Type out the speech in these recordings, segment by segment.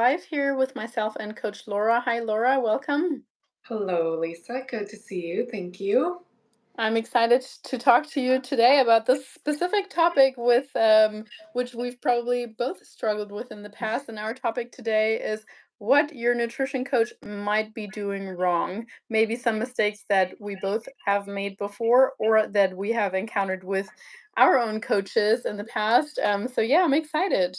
live here with myself and Coach Laura. Hi, Laura. Welcome. Hello, Lisa. Good to see you. Thank you. I'm excited to talk to you today about this specific topic which we've probably both struggled with in the past. And our topic today is what your nutrition coach might be doing wrong. Maybe some mistakes that we both have made before or that we have encountered with our own coaches in the past. So yeah, I'm excited.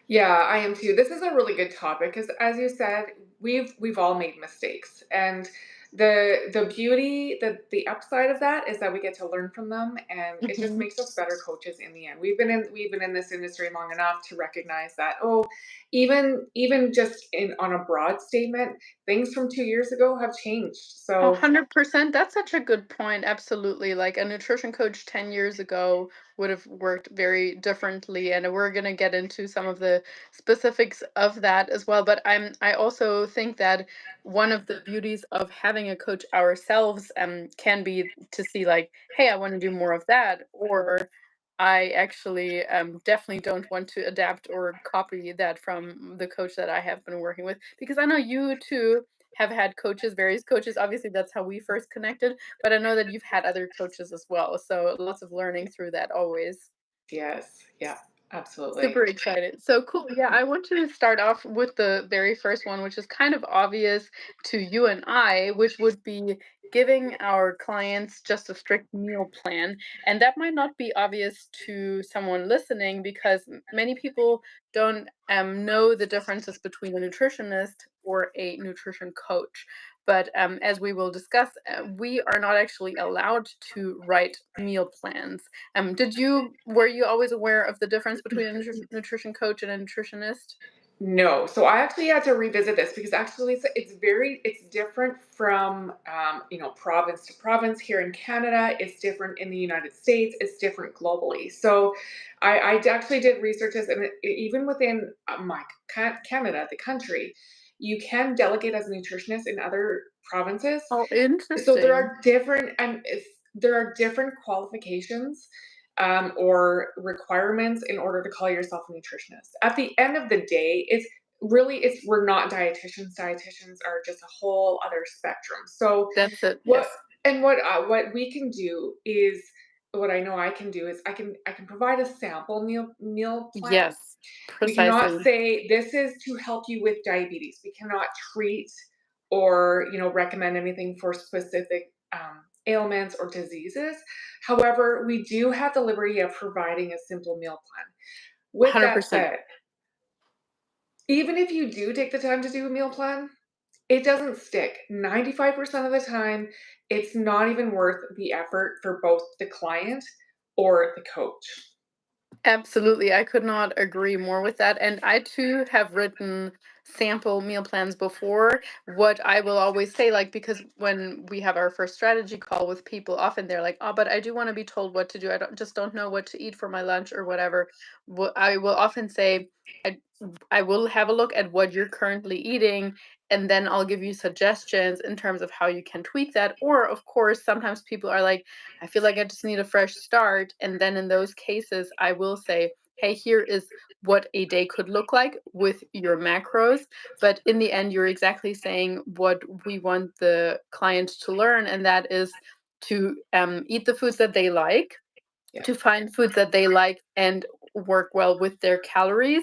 Yeah, I am too. This is a really good topic because, as you said, we've all made mistakes, and the beauty, the upside of that is that we get to learn from them, and it just Mhm. makes us better coaches in the end. We've been in this industry long enough to recognize that. Oh, even just in on a broad statement, things from 2 years ago have changed. A So 100%. That's such a good point. Absolutely. Like a nutrition coach 10 years ago would have worked very differently. And we're going to get into some of the specifics of that as well. But I also think that one of the beauties of having a coach ourselves can be to see like, hey, I want to do more of that. Or I actually definitely don't want to adapt or copy that from the coach that I have been working with. Because I know you too have had coaches, various coaches. Obviously, that's how we first connected, but I know that you've had other coaches as well. So lots of learning through that always. yes, yeah, Super absolutely. excited. So cool. Yeah, I want to start off with the very first one, which is kind of obvious to you and I, which would be giving our clients just a strict meal plan. And that might not be obvious to someone listening because many people don't know the differences between a nutritionist or a nutrition coach. But as we will discuss, we are not actually allowed to write meal plans. Were you always aware of the difference between a nutrition coach and a nutritionist? No, so I actually had to revisit this because actually it's different from province to province. Here in Canada, it's different in the United States, it's different globally. So actually did research this, and even within Canada, the country, you can delegate as a nutritionist in other provinces. Oh, So there interesting. are different qualifications or requirements in order to call yourself a nutritionist. At the end of the day, it's we're not dietitians. Dietitians are just a whole other spectrum. So That's it. what Yes. what we can do is what I know I can do is I can provide a sample meal plan. Yes. We cannot Precisely. say this is to help you with diabetes. We cannot treat or recommend anything for specific ailments or diseases. However, we do have the liberty of providing a simple meal plan. With that 100%. said, even if you do take the time to do a meal plan, it doesn't stick. 95% of the time, it's not even worth the effort for both the client or the coach. Absolutely. I could not agree more with that. And I too have written sample meal plans before. What I will always say, like, because when we have our first strategy call with people, often they're like, oh, but I do want to be told what to do. I don't know what to eat for my lunch or whatever. I will often say, I, I will have a look at what you're currently eating, and then I'll give you suggestions in terms of how you can tweak that. Or, of course, sometimes people are like, I feel like I just need a fresh start. And then in those cases, I will say, hey, here is what a day could look like with your macros. But in the end, you're exactly saying what we want the client to learn, and that is to eat the foods that they like, Yeah, to find foods that they like and work well with their calories,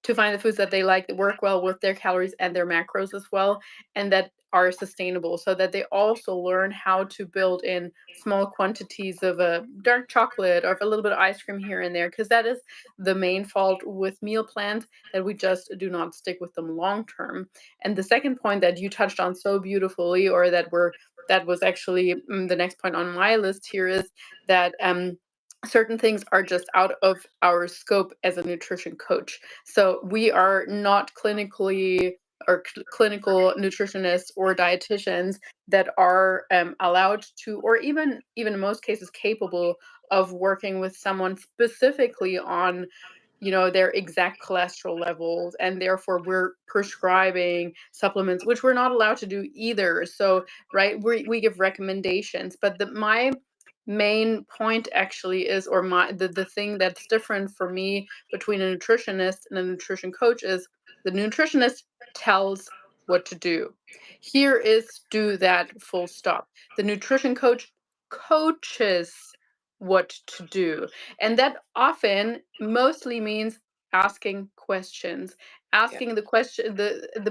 to find the foods that they like that work well with their calories and their macros as well, and that are sustainable, so that they also learn how to build in small quantities of a dark chocolate or of a little bit of ice cream here and there, because that is the main fault with meal plans, that we just do not stick with them long term. And the second point that you touched on so beautifully, or that was actually the next point on my list here, is that certain things are just out of our scope as a nutrition coach. So we are not clinical nutritionists or dietitians that are allowed to, or even in most cases capable of working with someone specifically on their exact cholesterol levels, and therefore we're prescribing supplements, which we're not allowed to do either. So right, we give recommendations, but the my main point actually is, or the thing that's different for me between a nutritionist and a nutrition coach is the nutritionist tells what to do. Here is do that, full stop. The nutrition coach coaches what to do. And that often mostly means asking questions, Yeah. asking the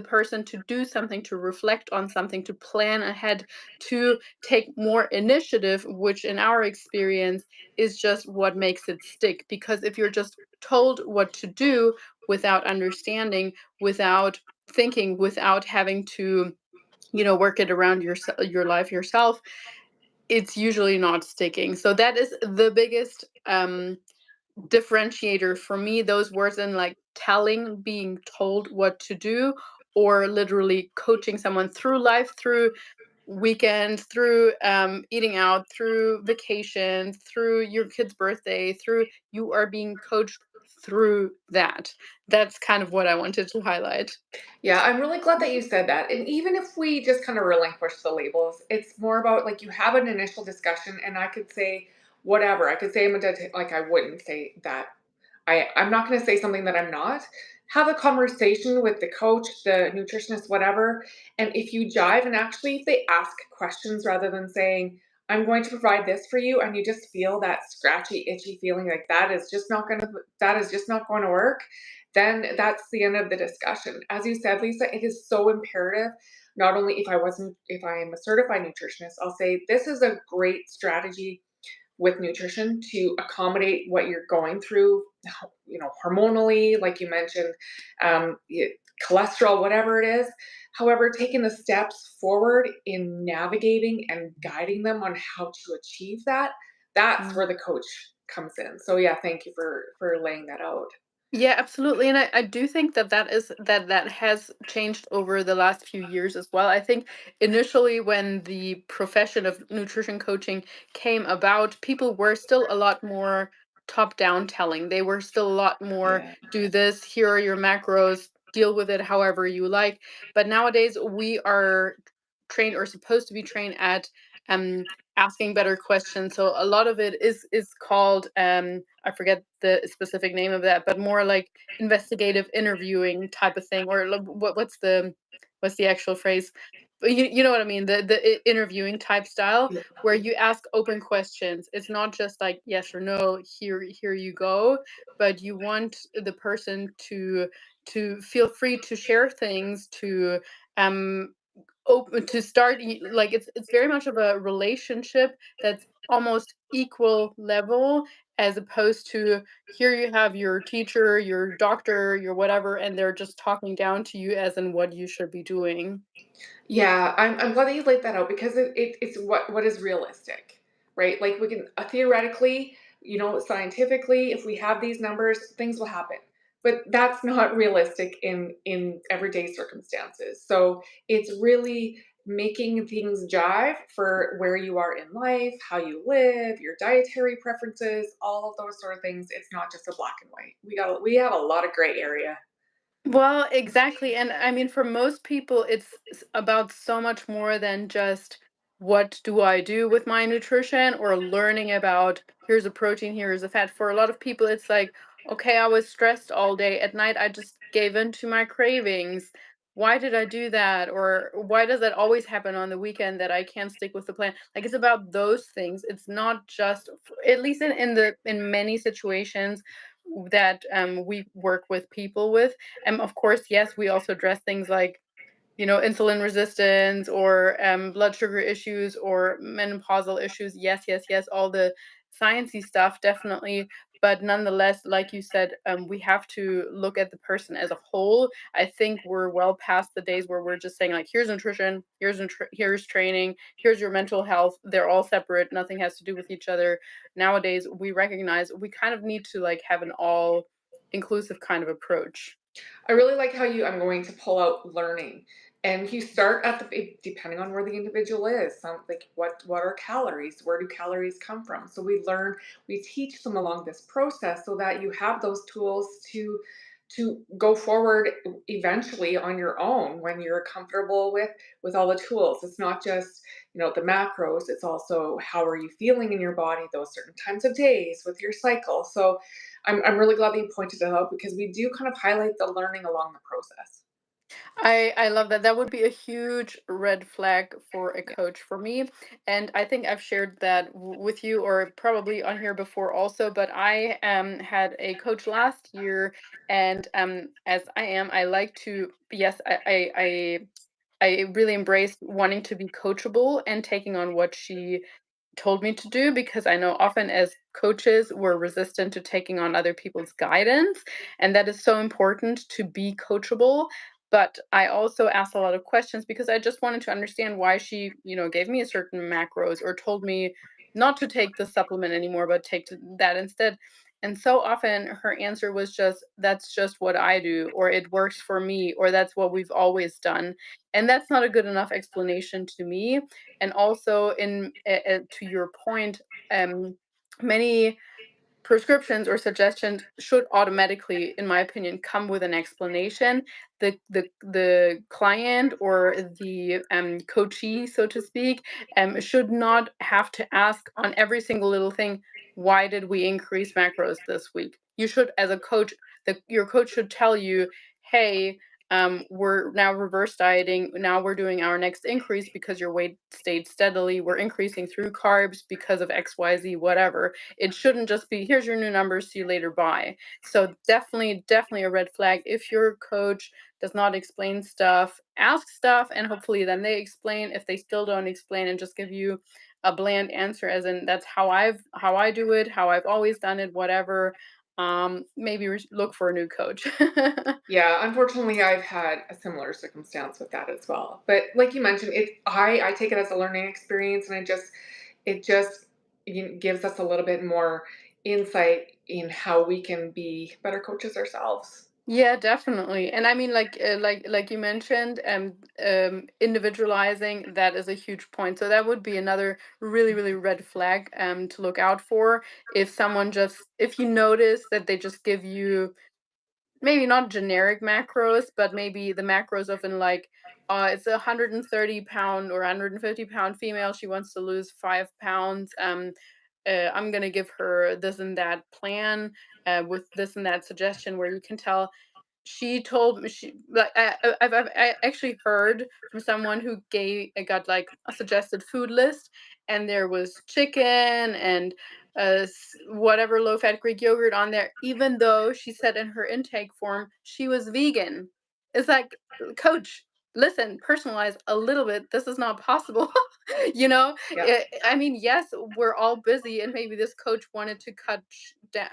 person to do something, to reflect on something, to plan ahead, to take more initiative, which in our experience is just what makes it stick. Because if you're just told what to do without understanding, without thinking, without having to, work it around your life yourself, it's usually not sticking. So that is the biggest differentiator for me, those words in like telling, being told what to do, or literally coaching someone through life, through weekends, through eating out, through vacations, through your kid's birthday, through you are being coached through that. That's kind of what I wanted to highlight. Yeah, I'm really glad that you said that. And even if we just kind of relinquish the labels, it's more about like you have an initial discussion, and I could say whatever. I could say I'm a like I wouldn't say that. I'm not going to say something that I'm not. Have a conversation with the coach, the nutritionist, whatever. And if you jive, and actually if they ask questions rather than saying, I'm going to provide this for you, and you just feel that scratchy, itchy feeling like that is just not going to work, then that's the end of the discussion. As you said, Lisa, it is so imperative. Not only if I am a certified nutritionist, I'll say this is a great strategy with nutrition to accommodate what you're going through, hormonally, like you mentioned, um, cholesterol, whatever it is. However, taking the steps forward in navigating and guiding them on how to achieve that, that's where the coach comes in. So yeah, thank you for laying that out. Yeah, absolutely. And I do think that has changed over the last few years as well. I think initially when the profession of nutrition coaching came about, people were still a lot more top down telling. They were still a lot more Yeah. do this, here are your macros, deal with it however you like. But nowadays we are trained, or supposed to be trained at um asking better questions. So a lot of it is called I forget the specific name of that, but more like investigative interviewing type of thing, or what's the actual phrase? But you know what I mean, the interviewing type style, Yeah. where you ask open questions. It's not just like yes or no, here you go, but you want the person to feel free to share things, to um open to start like it's very much of a relationship that's almost equal level, as opposed to here you have your teacher, your doctor, your whatever, and they're just talking down to you as in what you should be doing. Yeah, I'm glad that you laid that out because it's what is realistic, right? Like we can theoretically, scientifically, if we have these numbers, things will happen. But that's not realistic in everyday circumstances. So it's really making things jive for where you are in life, how you live, your dietary preferences, all of those sort of things. It's not just a black and white. We have a lot of gray area. Well, exactly. And I mean, for most people, it's about so much more than just what do I do with my nutrition, or learning about here's a protein, here's a fat. For a lot of people, it's like, okay, I was stressed all day. At night, I just gave in to my cravings. Why did I do that? Or why does that always happen on the weekend that I can't stick with the plan? Like it's about those things. It's not just, at least in many situations that we work with people with. And of course, yes, we also address things like, insulin resistance, or blood sugar issues, or menopausal issues. Yes, yes, yes, all the sciencey stuff, definitely. But nonetheless, like you said, we have to look at the person as a whole. I think we're well past the days where we're just saying like, here's nutrition, here's training, here's your mental health. They're all separate. Nothing has to do with each other. Nowadays, we recognize we kind of need to like have an all inclusive kind of approach. I really like how I'm going to pull out learning. And you start at depending on where the individual is. Some like what are calories? Where do calories come from? So we teach them along this process so that you have those tools to go forward eventually on your own when you're comfortable with all the tools. It's not just, the macros, it's also how are you feeling in your body those certain times of days with your cycle. So I'm really glad that you pointed it out because we do kind of highlight the learning along the process. I love that. That would be a huge red flag for a Yeah. coach for me. And I think I've shared that with you or probably on here before also, but I had a coach last year and as I like to yes, I really embraced wanting to be coachable and taking on what she told me to do because I know often as coaches we're resistant to taking on other people's guidance and that is so important to be coachable, but I also asked a lot of questions because I just wanted to understand why she gave me a certain macros or told me not to take the supplement anymore but take that instead, and so often her answer was just that's just what I do or it works for me or that's what we've always done, and that's not a good enough explanation to me. And also to your point, um, many prescriptions or suggestions should automatically, in my opinion, come with an explanation. The client or the coachee, so to speak, should not have to ask on every single little thing, why did we increase macros this week? You should, as a coach, your coach should tell you, hey, we're now reverse dieting. Now we're doing our next increase because your weight stayed steadily. We're increasing through carbs because of XYZ, whatever. It shouldn't just be, here's your new numbers, see you later, bye. So definitely a red flag. If your coach does not explain stuff, ask stuff, and hopefully then they explain. If they still don't explain and just give you a bland answer, as in that's how I do it, how I've always done it, whatever. Maybe look for a new coach. Yeah, unfortunately, I've had a similar circumstance with that as well. But like you mentioned, I take it as a learning experience, and it just gives us a little bit more insight in how we can be better coaches ourselves. Yeah, definitely. And I mean, like you mentioned, individualizing, that is a huge point. So that would be another really red flag to look out for. If someone just if you notice that they just give you maybe not generic macros, but maybe the macros of in like, it's a 130 pound or 150 pound female. She wants to lose 5 pounds. I'm gonna give her this and that plan with this and that suggestion where you can tell she told me she like I actually heard from someone who got like a suggested food list, and there was chicken and whatever low fat Greek yogurt on there, even though she said in her intake form she was vegan. It's like, coach, listen, personalize a little bit. This is not possible. Yeah. I mean, yes, we're all busy, and maybe this coach wanted to cut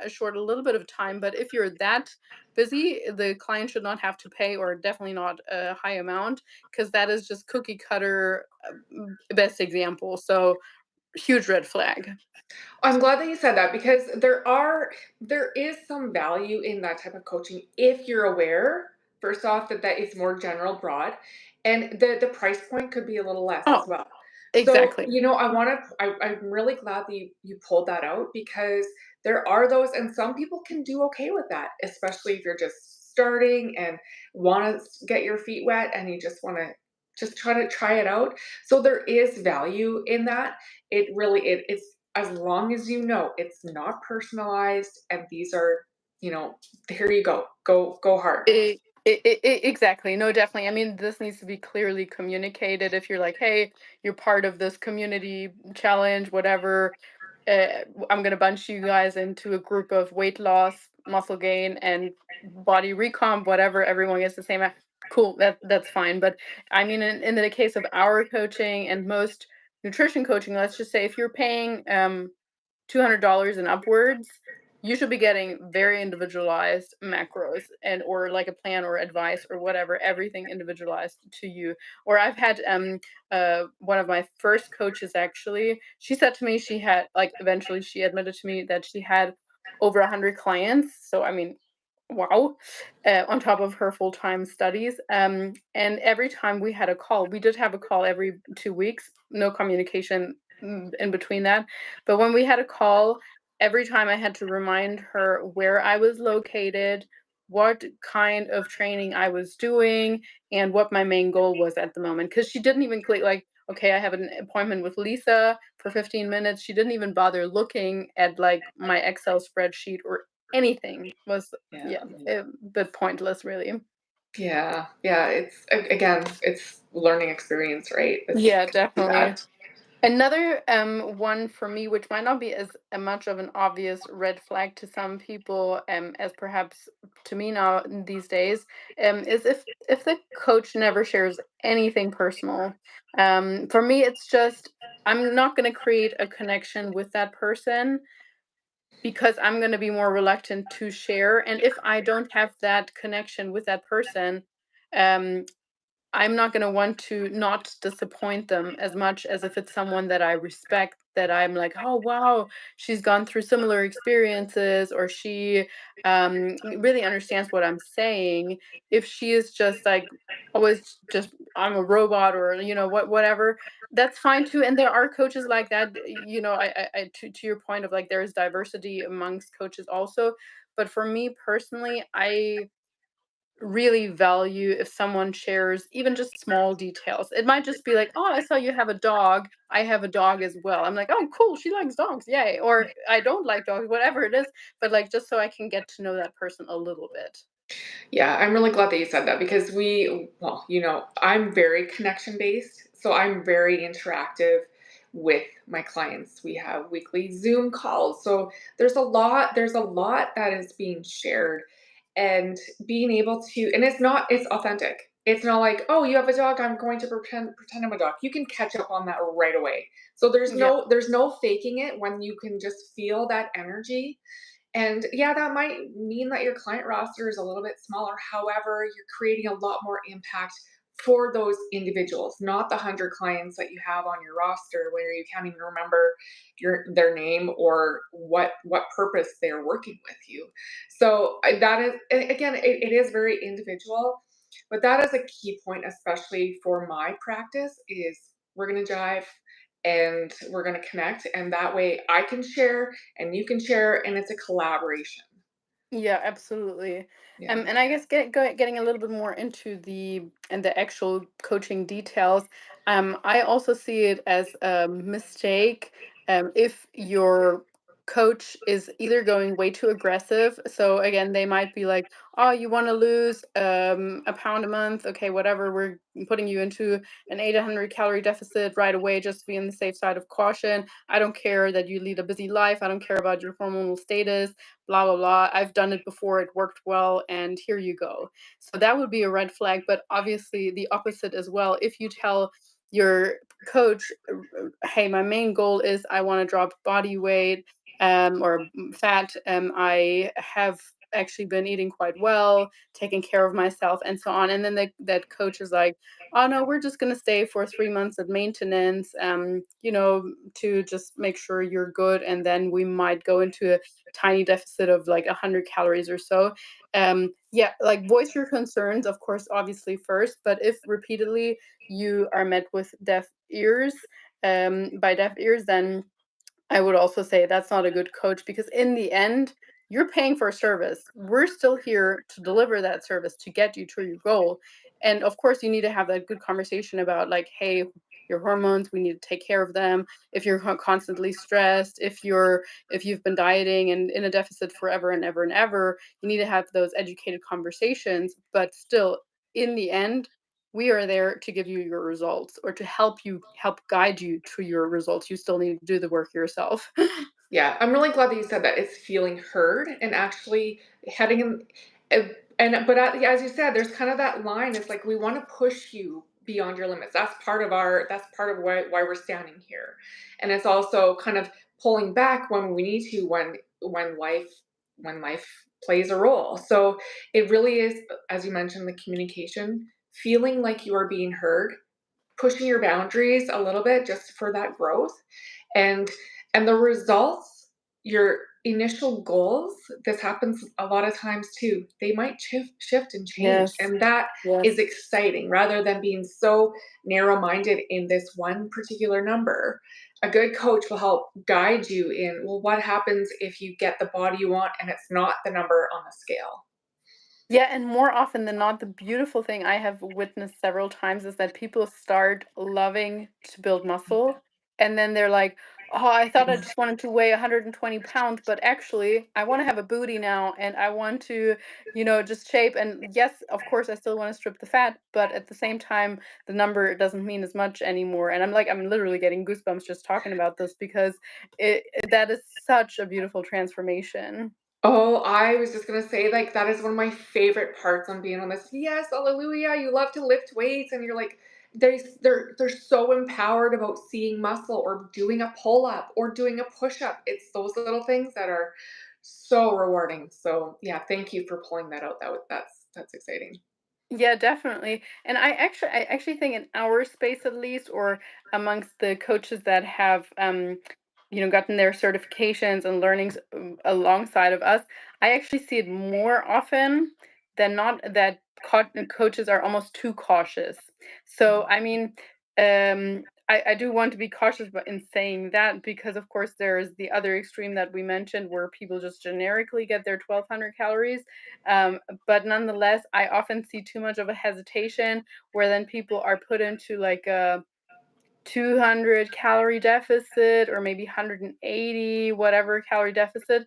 short a little bit of time, but if you're that busy, the client should not have to pay, or definitely not a high amount, because that is just cookie cutter best example. So huge red flag. I'm glad that you said that because there is some value in that type of coaching if you're aware, first off, that it's more general, broad, and the price point could be a little less as Oh, well. So, exactly. I'm really glad that you pulled that out because there are those, and some people can do okay with that, especially if you're just starting and want to get your feet wet and you just want to just try it out. So there is value in that. It's as long as you know it's not personalized and these are, you know, here you go hard. Exactly. No, definitely. I mean, this needs to be clearly communicated. If you're like, hey, you're part of this community challenge, whatever, I'm gonna bunch you guys into a group of weight loss, muscle gain, and body recomp, whatever. Everyone gets the same. Cool. That's fine. But I mean, in the case of our coaching and most nutrition coaching, let's just say if you're paying $200 and upwards, you should be getting very individualized macros and or like a plan or advice or whatever, everything individualized to you. Or I've had one of my first coaches actually, she said to me she had like eventually she admitted to me that she had over 100 clients. So I mean, wow, on top of her full-time studies. And every time we had a call, we did have a call every 2 weeks, no communication in between that. But when we had a call, every time I had to remind her where I was located, what kind of training I was doing and what my main goal was at the moment. Because she didn't even click like, okay, I have an appointment with Lisa for 15 minutes. She didn't even bother looking at like my Excel spreadsheet or anything. Was Yeah. yeah, a bit pointless, really. Yeah. Yeah. Again, it's learning experience, right? It's Yeah, definitely. that. Another one for me, which might not be as much of an obvious red flag to some people, as perhaps to me now these days, is if the coach never shares anything personal. For me, it's just I'm not going to create a connection with that person because I'm going to be more reluctant to share. And if I don't have that connection with that person, um, I'm not gonna want to not disappoint them as much as if it's someone that I respect, that I'm like, "Oh, wow, she's gone through similar experiences," or she, really understands what I'm saying. If she is just, like, always just, "I'm a robot," or, whatever, that's fine too, and there are coaches like that, to your point of, like, there's diversity amongst coaches also, but for me personally, I really value if someone shares even just small details. It might just be like, "Oh, I saw you have a dog. I have a dog as well." I'm like, "Oh, cool. She likes dogs. Yay." Or I don't like dogs, whatever it is, but like just so I can get to know that person a little bit. Yeah, I'm really glad that you said that because well, I'm very connection based, so I'm very interactive with my clients. We have weekly Zoom calls. So there's a lot that is being shared and being able to, and it's authentic. It's not like, "Oh, you have a dog, I'm going to pretend I'm a dog." You can catch up on that right away. So there's Yeah. no faking it when you can just feel that energy. And yeah, that might mean that your client roster is a little bit smaller. However, you're creating a lot more impact for those individuals, not the 100 clients that you have on your roster where you can't even remember their name or what purpose they're working with you. So that is again, it is very individual, but that is a key point, especially for my practice. Is we're going to jive and we're going to connect, and that way I can share and you can share, and it's a collaboration. Yeah, absolutely. Yeah. And I guess getting a little bit more into the actual coaching details, I also see it as a mistake if your coach is either going way too aggressive. So again, they might be like, "Oh, you want to lose a pound a month? Okay, whatever. We're putting you into an 800 calorie deficit right away, just to be on the safe side of caution. I don't care that you lead a busy life. I don't care about your hormonal status, blah blah blah. I've done it before, it worked well, and here you go." So that would be a red flag, but obviously the opposite as well. If you tell your coach, "Hey, my main goal is I want to drop body weight or fat. I have actually been eating quite well, taking care of myself, and so on." And then that coach is like, "Oh no, we're just going to stay for 3 months at maintenance, to just make sure you're good, and then we might go into a tiny deficit of like 100 calories or so." Yeah, like voice your concerns, of course, obviously first, but if repeatedly you are met with deaf ears, by deaf ears, then I would also say that's not a good coach because in the end, you're paying for a service. We're still here to deliver that service to get you to your goal. And of course, you need to have that good conversation about like, "Hey, your hormones, we need to take care of them. If you're constantly stressed, if you've been dieting and in a deficit forever and ever and ever, you need to have those educated conversations, but still in the end, we are there to give you your results or to help guide you to your results. You still need to do the work yourself." Yeah, I'm really glad that you said that. It's feeling heard and actually heading in, but as you said, there's kind of that line. It's like we want to push you beyond your limits. That's part of why we're standing here, and it's also kind of pulling back when we need to when life when life plays a role. So it really is, as you mentioned, the communication, feeling like you are being heard, pushing your boundaries a little bit just for that growth, and the results, your initial goals, this happens a lot of times too, they might shift and change, Yes. and that Yes. is exciting rather than being so narrow-minded in this one particular number. A good coach will help guide you in, well, what happens if you get the body you want and it's not the number on the scale. Yeah, and more often than not, the beautiful thing I have witnessed several times is that people start loving to build muscle, and then they're like, "Oh, I thought I just wanted to weigh 120 pounds, but actually, I want to have a booty now, and I want to, just shape." And yes, of course, I still want to strip the fat, but at the same time, the number doesn't mean as much anymore. And I'm literally getting goosebumps just talking about this because that is such a beautiful transformation. Oh, I was just gonna say, like, that is one of my favorite parts on being on this. Yes, hallelujah, you love to lift weights, and you're like, they're so empowered about seeing muscle or doing a pull-up or doing a push-up. It's those little things that are so rewarding. So yeah, thank you for pulling that out. That's exciting. Yeah, definitely. And I actually think in our space at least, or amongst the coaches that have gotten their certifications and learnings alongside of us, I actually see it more often than not that coaches are almost too cautious. So, I mean, I do want to be cautious in saying that because, of course, there's the other extreme that we mentioned where people just generically get their 1,200 calories. Um, but nonetheless, I often see too much of a hesitation where then people are put into like a 200 calorie deficit or maybe 180 whatever calorie deficit,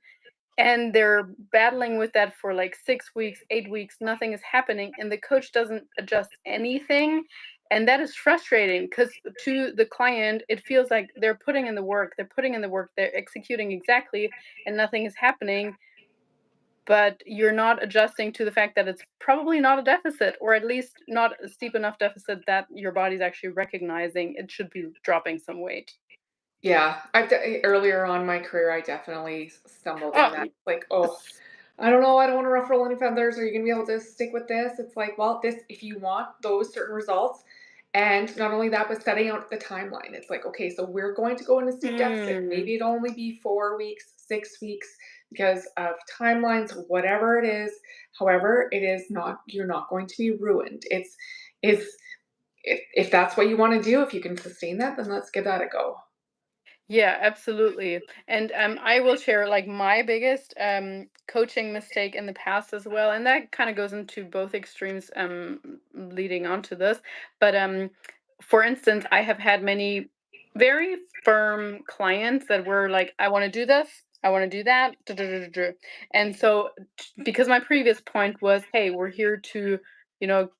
and they're battling with that for like 6 weeks, 8 weeks, nothing is happening and the coach doesn't adjust anything. And that is frustrating because to the client it feels like they're putting in the work, they're executing exactly, and nothing is happening, but you're not adjusting to the fact that it's probably not a deficit, or at least not a steep enough deficit that your body's actually recognizing it should be dropping some weight. Yeah, earlier on in my career, I definitely stumbled in Oh, that. Like, oh, I don't know, I don't want to ruffle any feathers. Are you gonna be able to stick with this? It's like, well, this if you want those certain results, and not only that, but setting out the timeline. It's like, okay, so we're going to go into steep deficit. mm, Maybe it'll only be 4 weeks, 6 weeks because of timelines, whatever it is. However, it is not. You're not going to be ruined. It's if that's what you want to do, if you can sustain that, then let's give that a go. yeah, absolutely. And I will share like my biggest coaching mistake in the past as well, and that kind of goes into both extremes leading on to this. But for instance, I have had many very firm clients that were like, I want to do this, I want to do that, duh, duh, duh, duh, duh. And so because my previous point was, hey, we're here to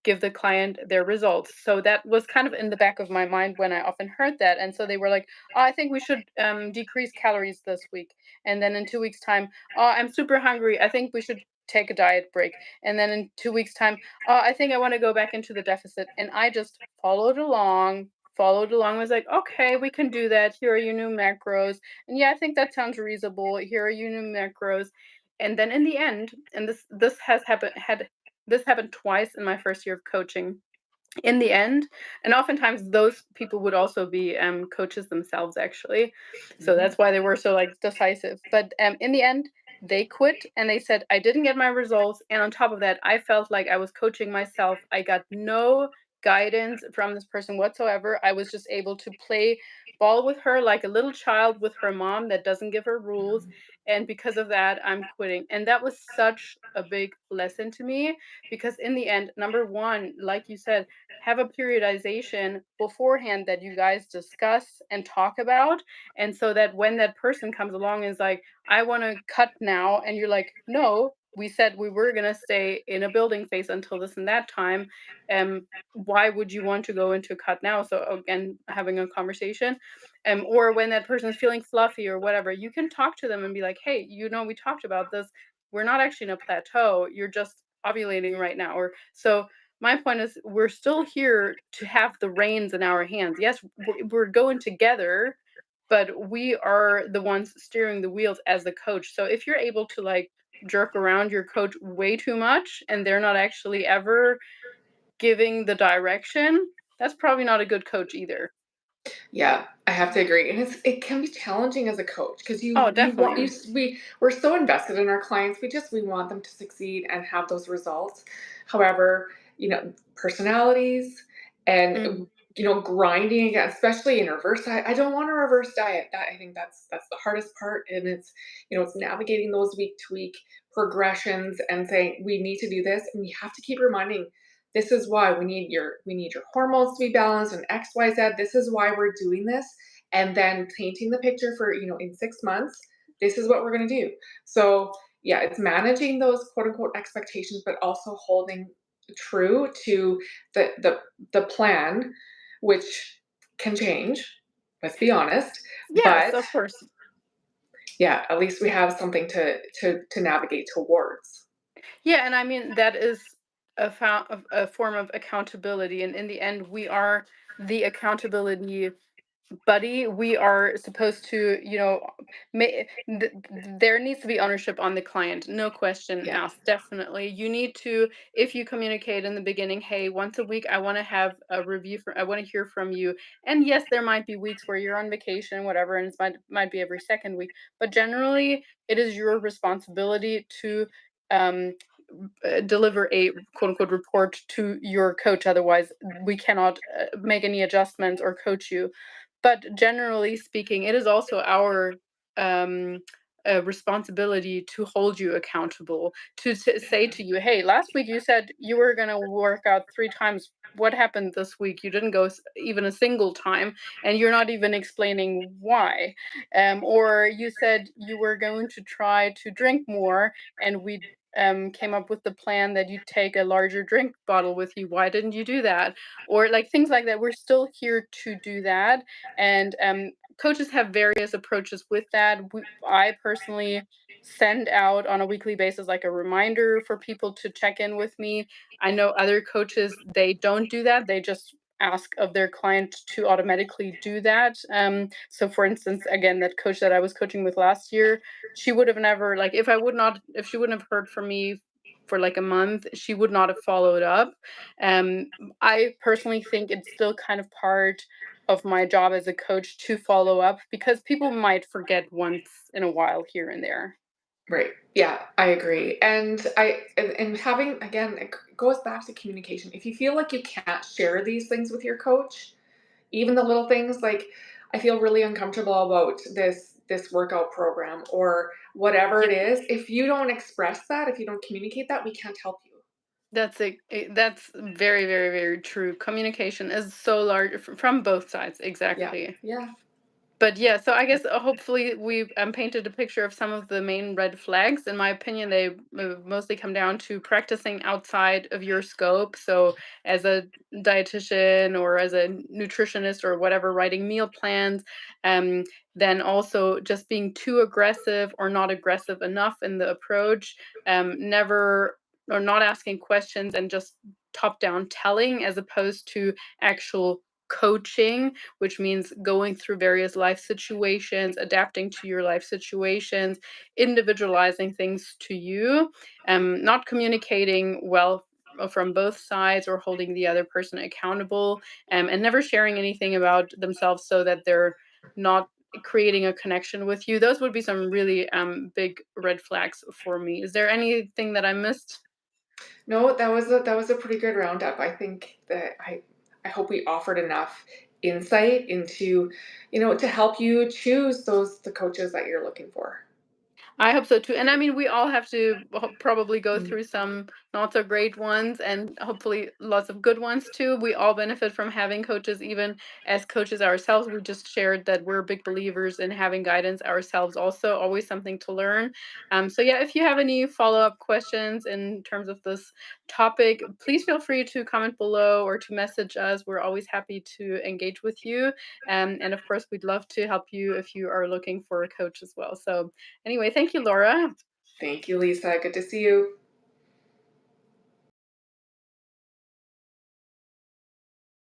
give the client their results. So that was kind of in the back of my mind when I often heard that. And so they were like, "Oh, I think we should decrease calories this week." And then in 2 weeks' time, "Oh, I'm super hungry. I think we should take a diet break." And then in 2 weeks' time, "Oh, I think I want to go back into the deficit." And I just followed along, was like, "Okay, we can do that. Here are your new macros." And yeah, I think that sounds reasonable. Here are your new macros. And then in the end, and this happened twice in my first year of coaching, in the end, and oftentimes those people would also be coaches themselves actually, so Mhm. that's why they were so like decisive. But in the end they quit and they said, I didn't get my results, and on top of that I felt like I was coaching myself. I got no guidance from this person whatsoever. I was just able to play ball with her like a little child with her mom that doesn't give her rules, and because of that I'm quitting. And that was such a big lesson to me, because in the end, number one, like you said, have a periodization beforehand that you guys discuss and talk about. And so that when that person comes along and is like, I want to cut now, and you're like, no, we said we were going to stay in a building phase until this and that time. Why would you want to go into a cut now? So, again, having a conversation. Or when that person is feeling fluffy or whatever, you can talk to them and be like, hey, we talked about this. We're not actually in a plateau. You're just ovulating right now. Or so my point is, we're still here to have the reins in our hands. Yes, we're going together, but we are the ones steering the wheels as the coach. So if you're able to like jerk around your coach way too much and they're not actually ever giving the direction, that's probably not a good coach either. Yeah, I have to agree, and it can be challenging as a coach because Oh, you want definitely. we're so invested in our clients. We want them to succeed and have those results. However, personalities and Mhm. grinding again, especially in reverse diet. I don't want a reverse diet. I think that's the hardest part, and it's navigating those week to week progressions and saying we need to do this, and we have to keep reminding this is why we need your hormones to be balanced and X Y Z. This is why we're doing this, and then painting the picture for in 6 months. This is what we're going to do. So yeah, it's managing those quote unquote expectations, but also holding true to the plan, which can change, let's be honest. Yes, But of course. yeah, at least we have something to navigate towards. Yeah, and I mean that is a form of accountability, and in the end, we are the accountability buddy. We are supposed to, there needs to be ownership on the client, no question Yeah, asked. Definitely, you need to, if you communicate in the beginning, hey, once a week, I want to have a review from, I want to hear from you. And yes, there might be weeks where you're on vacation, whatever, and it might be every second week, but generally, it is your responsibility to. Um, Deliver a quote unquote report to your coach. Otherwise, we cannot make any adjustments or coach you. But generally speaking, it is also our um, responsibility to hold you accountable, to say to you, hey, last week you said you were going to work out 3 times. What happened this week? You didn't go even a single time, and you're not even explaining why. Or you said you were going to try to drink more, and we came up with the plan that you take a larger drink bottle with you. Why didn't you do that? Or like things like that. We're still here to do that, and coaches have various approaches with that. I personally send out on a weekly basis like a reminder for people to check in with me. I know other coaches, they don't do that. They just ask of their client to automatically do that. So for instance, again, that coach that I was coaching with last year, she would have never, like, if she wouldn't have heard from me for like a month, she would not have followed up. um I personally think it's still kind of part of my job as a coach to follow up, because people might forget once in a while here and there. right. Yeah, I agree. And having again, it goes back to communication. If you feel like you can't share these things with your coach, even the little things like I feel really uncomfortable about this workout program or whatever Yeah, it is, if you don't express that, if you don't communicate that, we can't help you. that's very, very, very true. Communication is so large from both sides, Yeah. exactly. Yeah. But yeah, so I guess hopefully we've painted a picture of some of the main red flags. In my opinion, they mostly come down to practicing outside of your scope. So, as a dietitian or as a nutritionist or whatever, writing meal plans, um, then also just being too aggressive or not aggressive enough in the approach, never or not asking questions and just top down telling as opposed to actual coaching, which means going through various life situations, adapting to your life situations, individualizing things to you, not communicating well from both sides or holding the other person accountable, and never sharing anything about themselves so that they're not creating a connection with you. Those would be some really big red flags for me. Is there anything that I missed? No, that was a pretty good roundup. I think that I hope we offered enough insight into, to help you choose the coaches that you're looking for. I hope so too. And I mean, we all have to probably go Mm. through some not so great ones and hopefully lots of good ones too. We all benefit from having coaches, even as coaches ourselves. We just shared that we're big believers in having guidance ourselves, also, always something to learn. So, yeah, if you have any follow up questions in terms of this topic, please feel free to comment below or to message us. We're always happy to engage with you. And of course, we'd love to help you if you are looking for a coach as well. So, anyway, thank you, Laura. Thank you, Lisa. Good to see you.